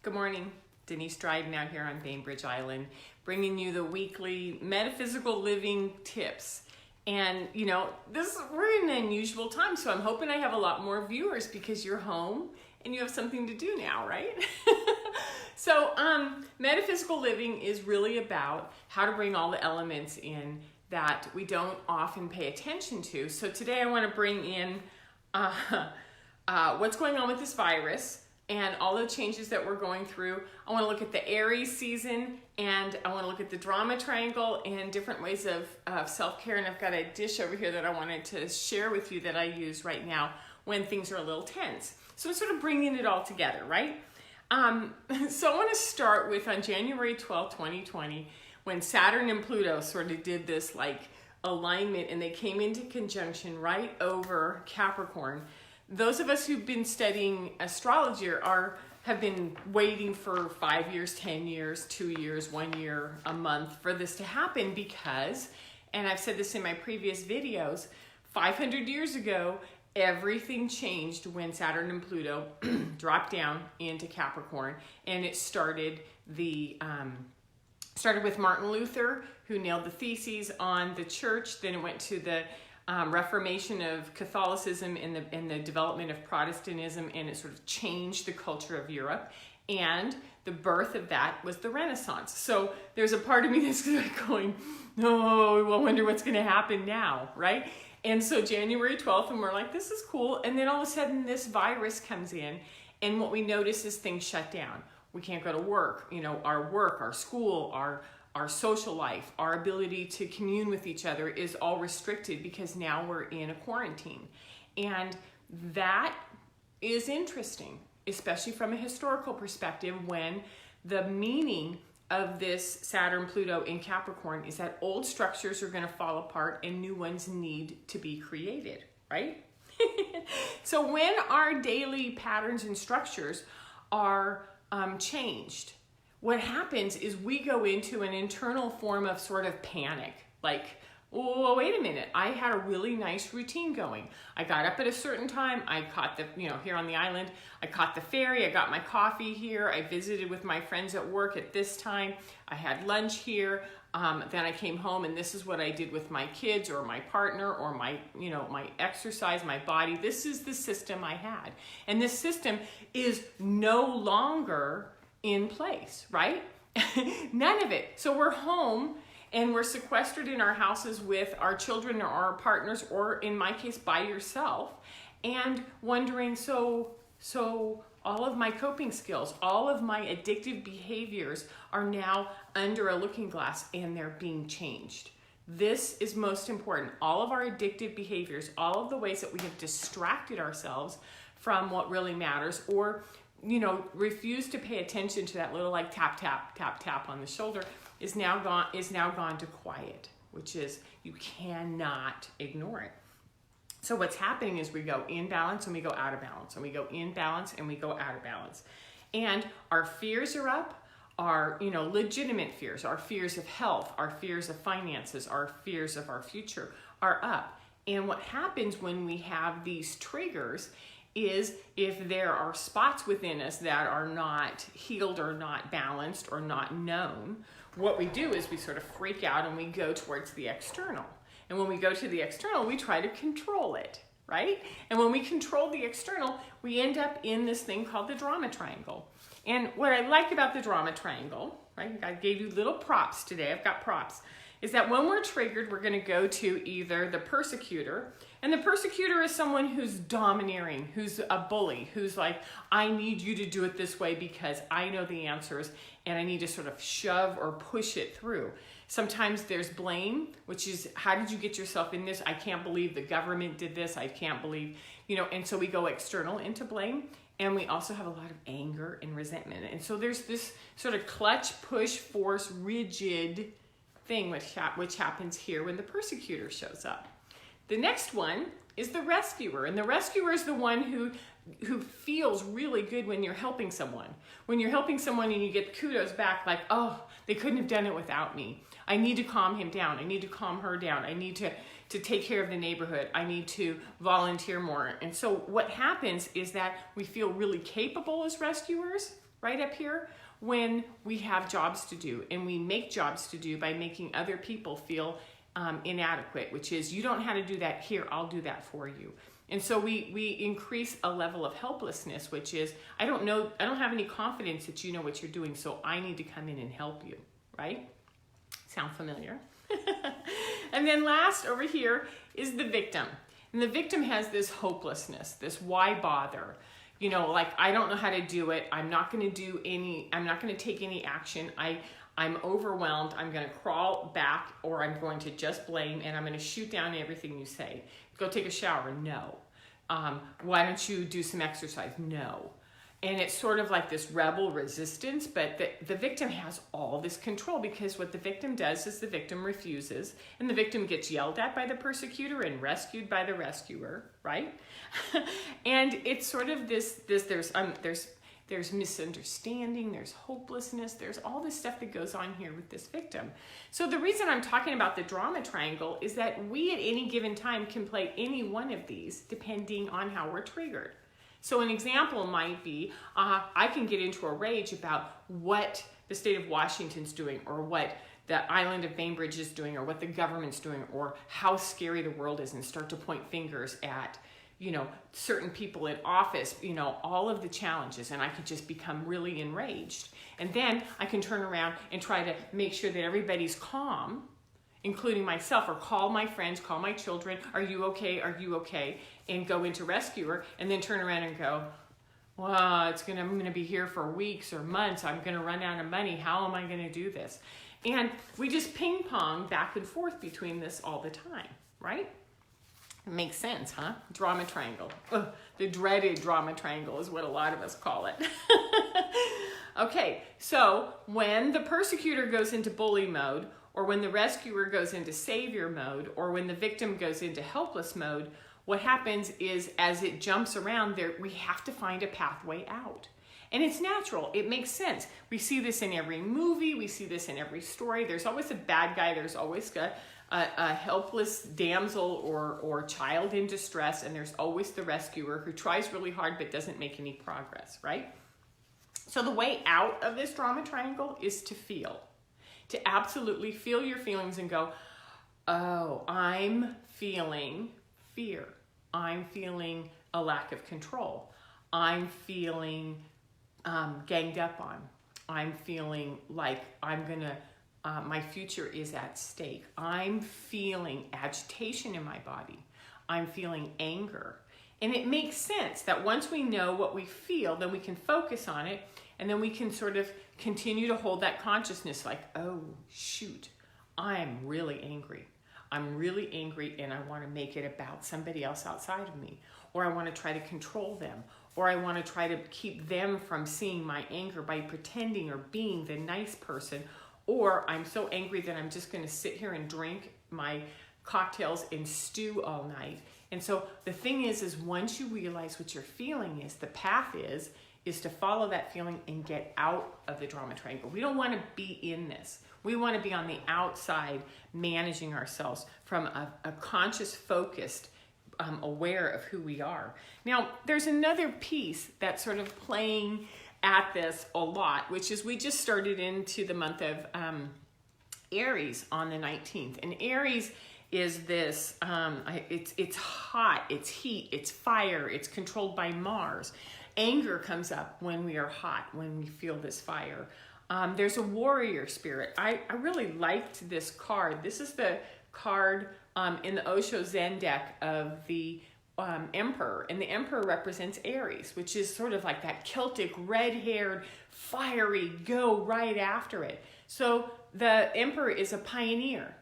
Good morning. Denise Dryden out here on Bainbridge Island, bringing you the weekly metaphysical living tips. And we're in an unusual time, so I'm hoping I have a lot more viewers because you're home and you have something to do now, right? So metaphysical living is really about how to bring all the elements in that we don't often pay attention to. So today I want to bring in what's going on with this virus and all the changes that we're going through. I want to look at the Aries season, and I want to look at the drama triangle and different ways of self-care. And I've got a dish over here that I wanted to share with you that I use right now when things are a little tense. So I'm sort of bringing it all together, right? So I want to start with on January 12, 2020, when Saturn and Pluto sort of did this like alignment and they came into conjunction right over Capricorn. Those of us who've been studying astrology have been waiting for 5 years, 10 years, 2 years, 1 year, a month for this to happen because, and I've said this in my previous videos, 500 years ago, everything changed when Saturn and Pluto dropped down into Capricorn, and it started with Martin Luther, who nailed the theses on the church. Then it went to the Reformation of Catholicism and the development of Protestantism, and it sort of changed the culture of Europe. And the birth of that was the Renaissance. So there's a part of me that's going, no, I wonder what's going to happen now, right? And so January 12th, and we're like, this is cool. And then all of a sudden this virus comes in, and what we notice is things shut down. We can't go to work, our work, our school, our social life, our ability to commune with each other is all restricted because now we're in a quarantine. And that is interesting, especially from a historical perspective, when the meaning of this Saturn-Pluto in Capricorn is that old structures are going to fall apart and new ones need to be created, right? So when our daily patterns and structures are changed, what happens is we go into an internal form of sort of panic, like, oh, wait a minute, I had a really nice routine going. I got up at a certain time, I caught here on the island, I caught the ferry, I got my coffee here, I visited with my friends at work at this time, I had lunch here, then I came home and this is what I did with my kids or my partner or my exercise, my body. This is the system I had. And this system is no longer in place, right? None of it. So we're home and we're sequestered in our houses with our children or our partners, or in my case, by yourself, and wondering, so all of my coping skills, all of my addictive behaviors are now under a looking glass and they're being changed. This is most important. All of our addictive behaviors, all of the ways that we have distracted ourselves from what really matters, or refuse to pay attention to that little like tap, tap, tap, tap on the shoulder is now gone to quiet, which is you cannot ignore it. So what's happening is we go in balance and we go out of balance, and we go in balance and we go out of balance. And our fears are up, our legitimate fears, our fears of health, our fears of finances, our fears of our future are up. And what happens when we have these triggers is if there are spots within us that are not healed or not balanced or not known, what we do is we sort of freak out and we go towards the external. And when we go to the external, we try to control it, right? And when we control the external, we end up in this thing called the drama triangle. And what I like about the drama triangle, right? I gave you little props today. I've got props. Is that when we're triggered, we're going to go to either the persecutor, and the persecutor is someone who's domineering, who's a bully, who's like, I need you to do it this way because I know the answers and I need to sort of shove or push it through. Sometimes there's blame, which is, how did you get yourself in this? I can't believe the government did this. I can't believe, and so we go external into blame. And we also have a lot of anger and resentment. And so there's this sort of clutch, push, force, rigid thing which happens here when the persecutor shows up. The next one is the rescuer, and the rescuer is the one who feels really good when you're helping someone. When you're helping someone and you get kudos back, like, oh, they couldn't have done it without me. I need to calm him down. I need to calm her down. I need to take care of the neighborhood. I need to volunteer more. And so what happens is that we feel really capable as rescuers, right up here when we have jobs to do, and we make jobs to do by making other people feel inadequate, which is, you don't know how to do that, here, I'll do that for you. And so we increase a level of helplessness, which is, I don't have any confidence that you know what you're doing, so I need to come in and help you, right? Sound familiar? And then last over here is the victim. And the victim has this hopelessness, this why bother? You know, like, I don't know how to do it. I'm not going to take any action. I'm overwhelmed. I'm going to crawl back, or I'm going to just blame, and I'm going to shoot down everything you say. Go take a shower. No. Why don't you do some exercise? No. And it's sort of like this rebel resistance, but the victim has all this control, because what the victim does is the victim refuses, and the victim gets yelled at by the persecutor and rescued by the rescuer, right? And it's sort of there's misunderstanding, there's hopelessness, there's all this stuff that goes on here with this victim. So the reason I'm talking about the drama triangle is that we at any given time can play any one of these depending on how we're triggered. So an example might be, I can get into a rage about what the state of Washington's doing, or what the island of Bainbridge is doing, or what the government's doing, or how scary the world is, and start to point fingers at, you know, certain people in office, you know, all of the challenges, and I could just become really enraged. And then I can turn around and try to make sure that everybody's calm, including myself, or call my friends, call my children, are you okay, are you okay, and go into rescuer, and then turn around and go, well, I'm gonna be here for weeks or months, I'm gonna run out of money, how am I gonna do this? And we just ping pong back and forth between this all the time, right? It makes sense, huh? Drama triangle. Ugh, the dreaded drama triangle is what a lot of us call it. Okay, so when the persecutor goes into bully mode, or when the rescuer goes into savior mode, or when the victim goes into helpless mode, what happens is, as it jumps around there, we have to find a pathway out. And it's natural, it makes sense. We see this in every movie, we see this in every story. There's always a bad guy, there's always a helpless damsel or child in distress, and there's always the rescuer who tries really hard but doesn't make any progress, right? So the way out of this drama triangle is to feel. To absolutely feel your feelings and go, oh, I'm feeling fear. I'm feeling a lack of control. I'm feeling ganged up on. I'm feeling like my future is at stake. I'm feeling agitation in my body. I'm feeling anger. And it makes sense that once we know what we feel, then we can focus on it, and then we can sort of continue to hold that consciousness like, oh, shoot, I'm really angry. I'm really angry, and I want to make it about somebody else outside of me, or I want to try to control them, or I want to try to keep them from seeing my anger by pretending or being the nice person, or I'm so angry that I'm just going to sit here and drink my cocktails and stew all night. And so the thing is once you realize what your feeling is, the path is to follow that feeling and get out of the drama triangle. We don't want to be in this. We want to be on the outside, managing ourselves from a conscious, focused, aware of who we are. Now, there's another piece that's sort of playing at this a lot, which is we just started into the month of Aries on the 19th. And Aries is this, it's hot, it's heat, it's fire, it's controlled by Mars. Anger comes up when we are hot, when we feel this fire. There's a warrior spirit. I really liked this card. This is the card in the Osho Zen deck of the Emperor. And the Emperor represents Aries, which is sort of like that Celtic, red-haired, fiery, go right after it. So the Emperor is a pioneer.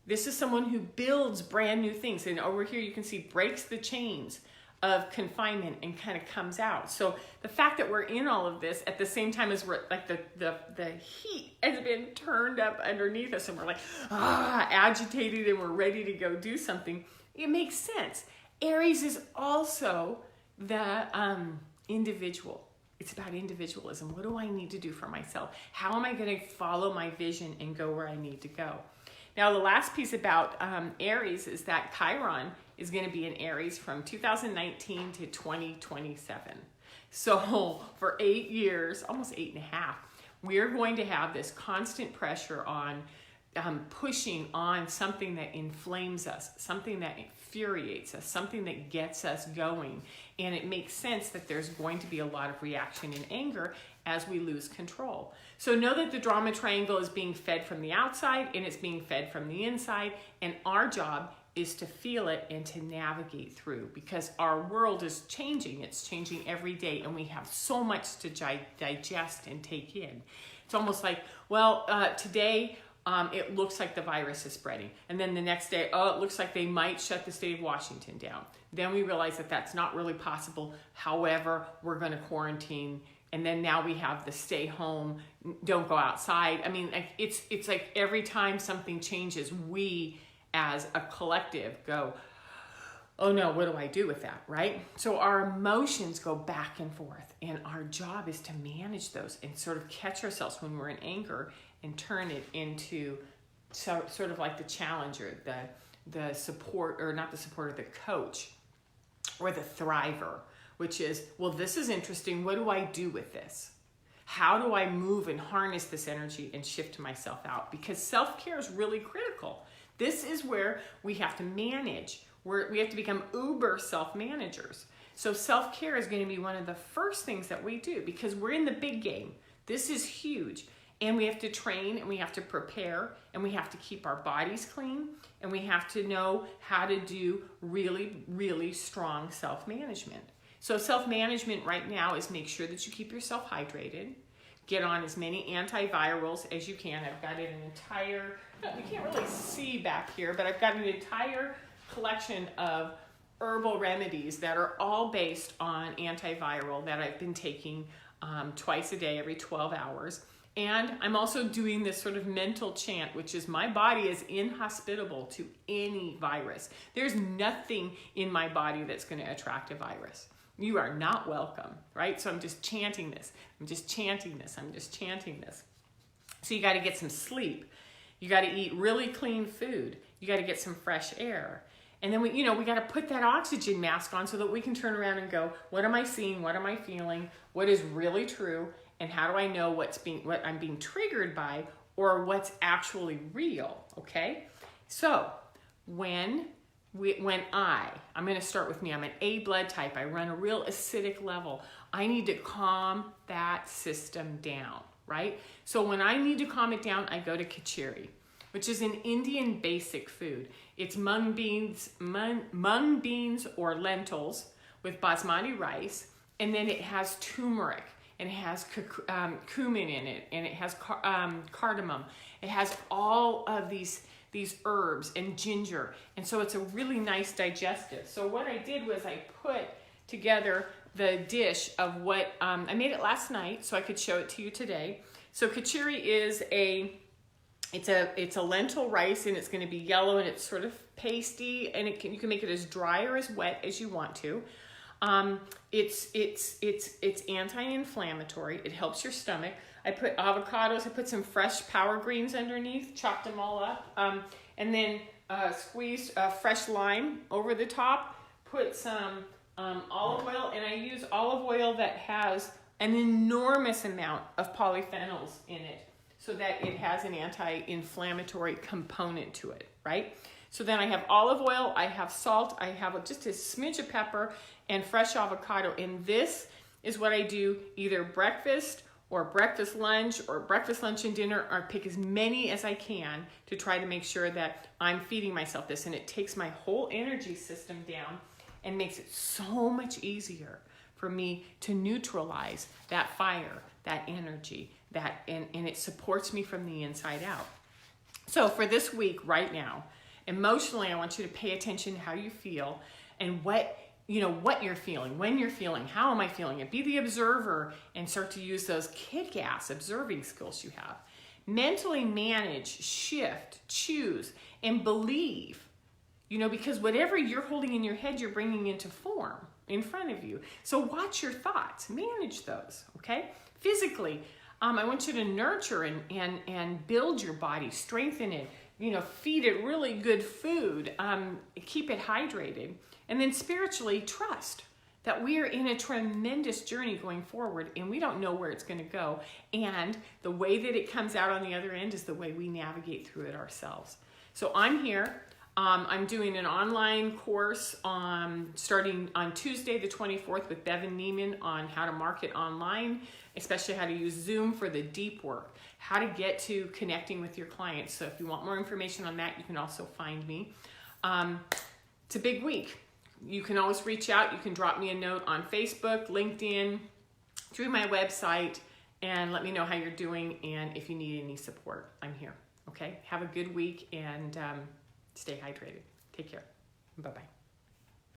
This is someone who builds brand new things. And over here you can see breaks the chains of confinement and kind of comes out. So the fact that we're in all of this at the same time as we're like the heat has been turned up underneath us and we're like agitated and we're ready to go do something, it makes sense. Aries is also the individual. It's about individualism. What do I need to do for myself? How am I going to follow my vision and go where I need to go? Now, the last piece about Aries is that Chiron is going to be in Aries from 2019 to 2027. So for 8 years, almost 8.5, we're going to have this constant pressure on pushing on something that inflames us, something that infuriates us, something that gets us going. And it makes sense that there's going to be a lot of reaction and anger as we lose control. So know that the drama triangle is being fed from the outside and it's being fed from the inside. And our job is to feel it and to navigate through, because our world is changing. It's changing every day, and we have so much to digest and take in. It's almost like, well, today it looks like the virus is spreading. And then the next day, oh, it looks like they might shut the state of Washington down. Then we realize that that's not really possible. However, we're going to quarantine. And then now we have the stay home, don't go outside. I mean, it's like every time something changes, we as a collective go, oh no, what do I do with that, right? So our emotions go back and forth, and our job is to manage those and sort of catch ourselves when we're in anger and turn it into sort of like the challenger, the support, or not the supporter, the coach, or the thriver, which is, well, this is interesting. What do I do with this? How do I move and harness this energy and shift myself out? Because self-care is really critical. This is where we have to manage. We have to become uber self-managers. So self-care is going to be one of the first things that we do, because we're in the big game. This is huge. And we have to train, and we have to prepare, and we have to keep our bodies clean, and we have to know how to do really, really strong self-management. So self-management right now is make sure that you keep yourself hydrated. Get on as many antivirals as you can. I've got an entire, you can't really see back here, but I've got an entire collection of herbal remedies that are all based on antiviral that I've been taking twice a day, every 12 hours. And I'm also doing this sort of mental chant, which is my body is inhospitable to any virus. There's nothing in my body that's going to attract a virus. You are not welcome, right? So I'm just chanting this. I'm just chanting this. I'm just chanting this. So you got to get some sleep. You got to eat really clean food. You got to get some fresh air. And then we got to put that oxygen mask on so that we can turn around and go, what am I seeing? What am I feeling? What is really true? And how do I know what I'm being triggered by, or what's actually real? Okay. So I'm going to start with me. I'm an A blood type. I run a real acidic level. I need to calm that system down, right? So when I need to calm it down, I go to khichdi, which is an Indian basic food. It's mung beans or lentils with basmati rice, and then it has turmeric, and it has cumin in it, and it has cardamom. It has all of these herbs and ginger, and so it's a really nice digestive. So what I did was I put together the dish of what I made it last night, so I could show it to you today. So khichdi is it's a lentil rice, and it's going to be yellow, and it's sort of pasty, and you can make it as dry or as wet as you want to. It's anti-inflammatory. It helps your stomach. I put avocados. I put some fresh power greens underneath, chopped them all up, and then squeezed fresh lime over the top. Put some olive oil, and I use olive oil that has an enormous amount of polyphenols in it, so that it has an anti-inflammatory component to it, right? So then I have olive oil, I have salt, I have just a smidge of pepper and fresh avocado. And this is what I do either breakfast or breakfast lunch or breakfast, lunch, and dinner, or pick as many as I can to try to make sure that I'm feeding myself this. And it takes my whole energy system down and makes it so much easier for me to neutralize that fire, that energy, and it supports me from the inside out. So for this week right now, emotionally, I want you to pay attention to how you feel and what you're feeling, when you're feeling, how am I feeling it? Be the observer and start to use those kick-ass observing skills you have. Mentally manage, shift, choose, and believe, because whatever you're holding in your head, you're bringing into form in front of you. So watch your thoughts, manage those, okay? Physically, I want you to nurture and build your body, strengthen it, feed it really good food, keep it hydrated. And then spiritually, trust. that we are in a tremendous journey going forward, and we don't know where it's going to go. And the way that it comes out on the other end is the way we navigate through it ourselves. So I'm here. I'm doing an online course starting on Tuesday the 24th with Bevan Neiman on how to market online, especially how to use Zoom for the deep work, how to get to connecting with your clients. So if you want more information on that, you can also find me. It's a big week. You can always reach out. You can drop me a note on Facebook, LinkedIn, through my website, and let me know how you're doing. And if you need any support, I'm here. Okay? Have a good week and stay hydrated. Take care. Bye-bye.